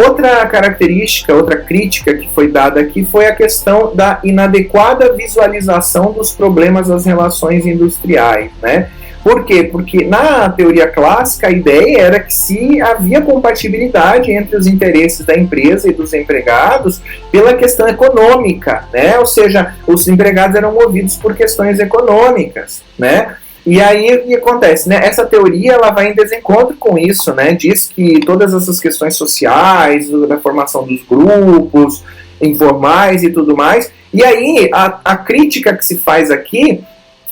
Outra característica, outra crítica que foi dada aqui foi a questão da inadequada visualização dos problemas das relações industriais, né? Por quê? Porque na teoria clássica a ideia era que se havia compatibilidade entre os interesses da empresa e dos empregados pela questão econômica, né? Ou seja, os empregados eram movidos por questões econômicas, né? E aí o que acontece, né? Essa teoria ela vai em desencontro com isso, né? Diz que todas essas questões sociais, da formação dos grupos informais e tudo mais, e aí a crítica que se faz aqui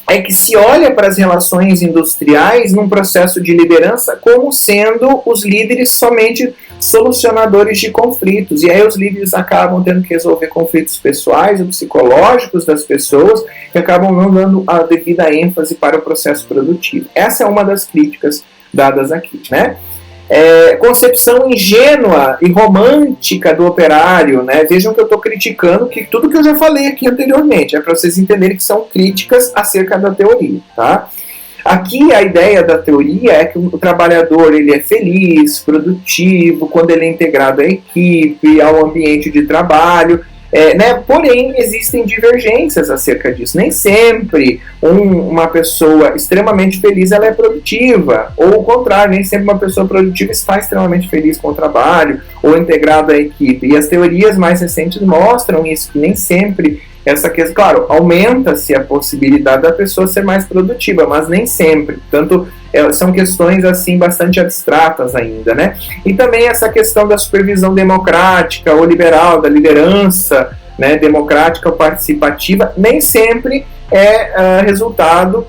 é que se olha para as relações industriais num processo de liderança como sendo os líderes somente solucionadores de conflitos. E aí os líderes acabam tendo que resolver conflitos pessoais ou psicológicos das pessoas e acabam não dando a devida ênfase para o processo produtivo. Essa é uma das críticas dadas aqui, né? Concepção ingênua e romântica do operário, né? Vejam que eu estou criticando tudo que eu já falei aqui anteriormente, é para vocês entenderem que são críticas acerca da teoria, tá? Aqui a ideia da teoria é que o trabalhador ele é feliz, produtivo, quando ele é integrado à equipe, ao ambiente de trabalho, né? Porém, existem divergências acerca disso. Nem sempre uma pessoa extremamente feliz ela é produtiva, ou o contrário, nem sempre uma pessoa produtiva está extremamente feliz com o trabalho, ou integrada à equipe. E as teorias mais recentes mostram isso, que nem sempre essa questão, claro, aumenta-se a possibilidade da pessoa ser mais produtiva, mas nem sempre. Portanto, são questões assim bastante abstratas ainda, né? E também essa questão da supervisão democrática ou liberal, da liderança, né, democrática ou participativa, nem sempre é resultado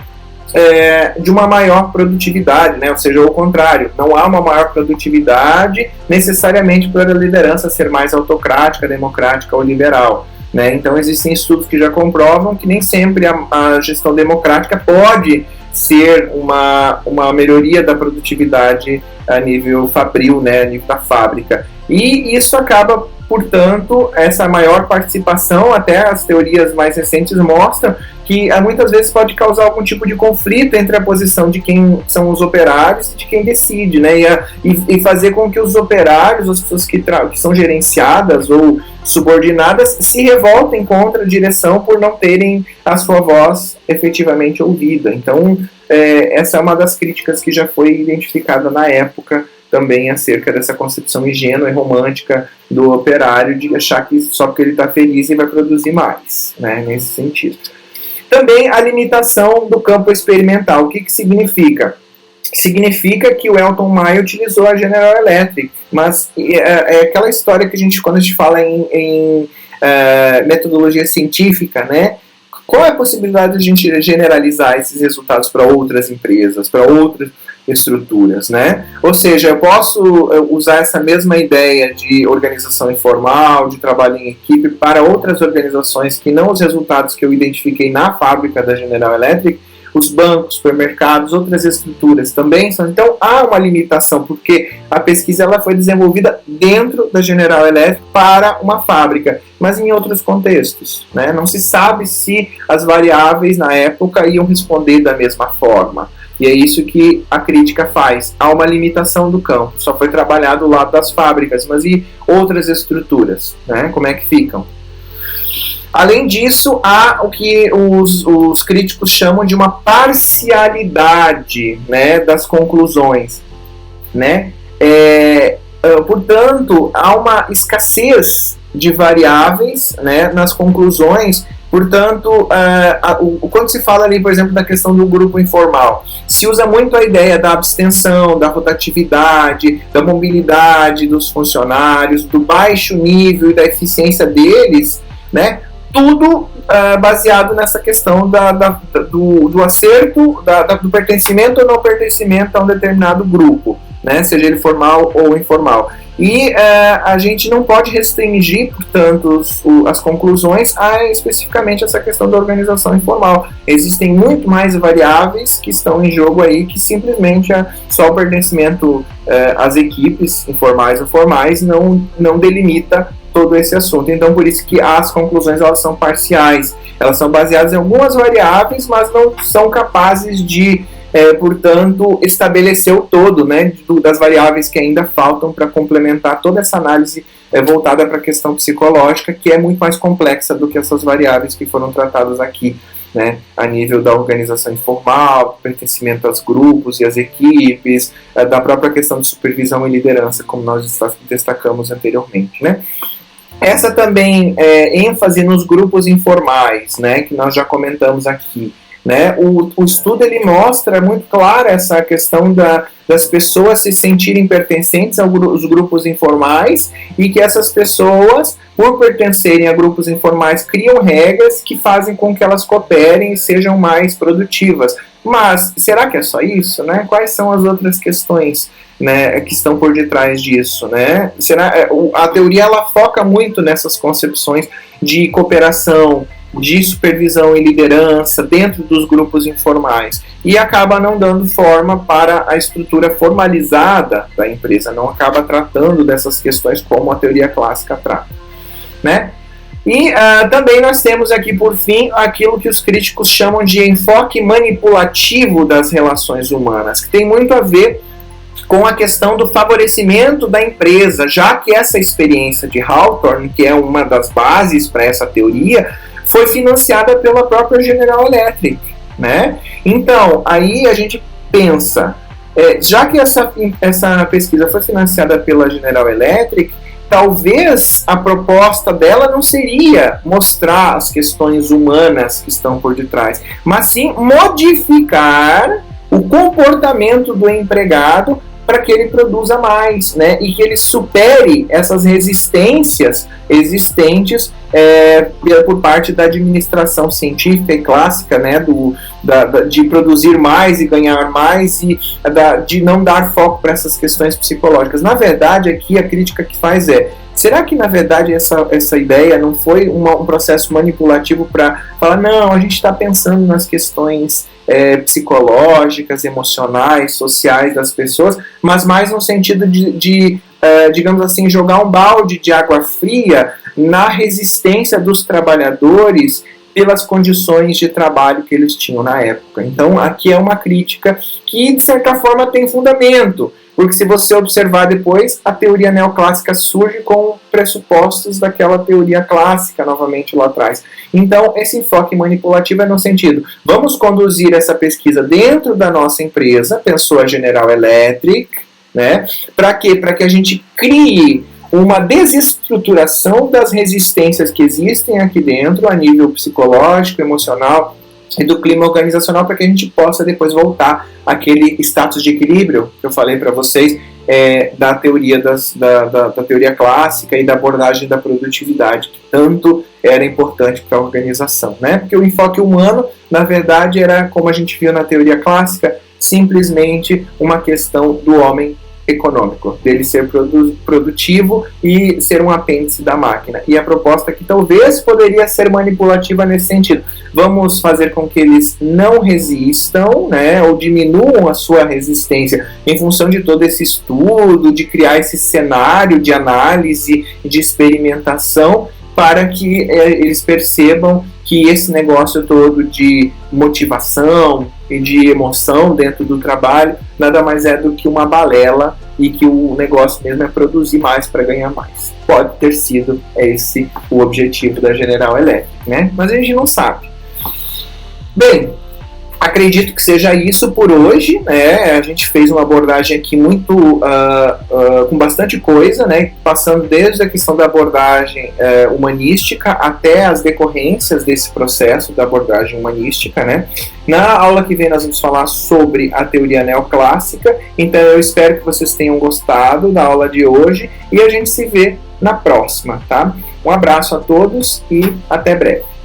de uma maior produtividade, né? Ou seja, ao contrário, não há uma maior produtividade necessariamente por a liderança ser mais autocrática, democrática ou liberal, né? Então existem estudos que já comprovam que nem sempre a gestão democrática pode ser uma melhoria da produtividade a nível fabril, né, a nível da fábrica. E isso acaba portanto, essa maior participação, até as teorias mais recentes mostram que muitas vezes pode causar algum tipo de conflito entre a posição de quem são os operários e de quem decide, né? E fazer com que os operários, as pessoas que são gerenciadas ou subordinadas, se revoltem contra a direção por não terem a sua voz efetivamente ouvida. Então, essa é uma das críticas que já foi identificada na época, também acerca dessa concepção ingênua e romântica do operário de achar que só porque ele está feliz ele vai produzir mais, né? Nesse sentido. Também a limitação do campo experimental. O que significa? Significa que o Elton Maia utilizou a General Electric, mas é aquela história que quando a gente fala em metodologia científica, né? Qual é a possibilidade de a gente generalizar esses resultados para outras empresas, para outras estruturas, né? Ou seja, eu posso usar essa mesma ideia de organização informal, de trabalho em equipe para outras organizações que não os resultados que eu identifiquei na fábrica da General Electric, os bancos, supermercados, outras estruturas também são. Então há uma limitação, porque a pesquisa ela foi desenvolvida dentro da General Electric para uma fábrica, mas em outros contextos, né? Não se sabe se as variáveis na época iam responder da mesma forma. E é isso que a crítica faz. Há uma limitação do campo. Só foi trabalhado o lado das fábricas, mas e outras estruturas, né? Como é que ficam? Além disso, há o que os críticos chamam de uma parcialidade, né, das conclusões, né? Portanto, há uma escassez de variáveis, né, nas conclusões. Portanto, quando se fala ali, por exemplo, da questão do grupo informal, se usa muito a ideia da abstenção, da rotatividade, da mobilidade dos funcionários, do baixo nível e da eficiência deles, né? Tudo baseado nessa questão do acerto, do pertencimento ou não pertencimento a um determinado grupo, né? Seja ele formal ou informal. E a gente não pode restringir, portanto, as conclusões a especificamente essa questão da organização informal. Existem muito mais variáveis que estão em jogo aí que simplesmente só o pertencimento às equipes, informais ou formais, não delimita todo esse assunto. Então, por isso que as conclusões elas são parciais. Elas são baseadas em algumas variáveis, mas não são capazes de portanto, estabelecer o todo, né, das variáveis que ainda faltam para complementar toda essa análise voltada para a questão psicológica, que é muito mais complexa do que essas variáveis que foram tratadas aqui, né, a nível da organização informal, pertencimento aos grupos e às equipes, da própria questão de supervisão e liderança, como nós destacamos anteriormente, né. Essa também ênfase nos grupos informais, né, que nós já comentamos aqui. Né? O estudo ele mostra muito clara essa questão das pessoas se sentirem pertencentes aos grupos informais e que essas pessoas, por pertencerem a grupos informais, criam regras que fazem com que elas cooperem e sejam mais produtivas. Mas será que é só isso? Né? Quais são as outras questões, né, que estão por detrás disso? Né? A teoria ela foca muito nessas concepções de cooperação, de supervisão e liderança dentro dos grupos informais e acaba não dando forma para a estrutura formalizada da empresa, não acaba tratando dessas questões como a teoria clássica trata, né? E também nós temos aqui, por fim, aquilo que os críticos chamam de enfoque manipulativo das relações humanas, que tem muito a ver com a questão do favorecimento da empresa, já que essa experiência de Hawthorne, que é uma das bases para essa teoria, foi financiada pela própria General Electric, né? Então, aí a gente pensa, já que essa pesquisa foi financiada pela General Electric, talvez a proposta dela não seria mostrar as questões humanas que estão por detrás, mas sim modificar o comportamento do empregado para que ele produza mais, né? E que ele supere essas resistências existentes por parte da administração científica e clássica, né? De produzir mais e ganhar mais e de não dar foco para essas questões psicológicas. Na verdade, aqui a crítica que faz será que na verdade essa ideia não foi um processo manipulativo para falar, não, a gente está pensando nas questões psicológicas, emocionais, sociais das pessoas, mas mais no sentido de digamos assim, jogar um balde de água fria na resistência dos trabalhadores pelas condições de trabalho que eles tinham na época. Então, aqui é uma crítica que, de certa forma, tem fundamento, porque se você observar depois, a teoria neoclássica surge com pressupostos daquela teoria clássica, novamente lá atrás. Então, esse enfoque manipulativo é no sentido, vamos conduzir essa pesquisa dentro da nossa empresa, pensou a General Electric, né? Para quê? Para que a gente crie uma desestruturação das resistências que existem aqui dentro, a nível psicológico, emocional e do clima organizacional, para que a gente possa depois voltar àquele status de equilíbrio que eu falei para vocês, da teoria da teoria clássica e da abordagem da produtividade, que tanto era importante para a organização, né? Porque o enfoque humano, na verdade, era, como a gente viu na teoria clássica, simplesmente uma questão do homem econômico, dele ser produtivo e ser um apêndice da máquina. E a proposta que talvez poderia ser manipulativa nesse sentido. Vamos fazer com que eles não resistam, né, ou diminuam a sua resistência em função de todo esse estudo, de criar esse cenário de análise, de experimentação, para que eles percebam que esse negócio todo de motivação e de emoção dentro do trabalho nada mais é do que uma balela e que o negócio mesmo é produzir mais para ganhar mais. Pode ter sido esse o objetivo da General Electric, né? Mas a gente não sabe. Bem, acredito que seja isso por hoje, né? A gente fez uma abordagem aqui muito com bastante coisa, né? Passando desde a questão da abordagem humanística até as decorrências desse processo da abordagem humanística, né? Na aula que vem nós vamos falar sobre a teoria neoclássica, então eu espero que vocês tenham gostado da aula de hoje e a gente se vê na próxima, tá? Um abraço a todos e até breve.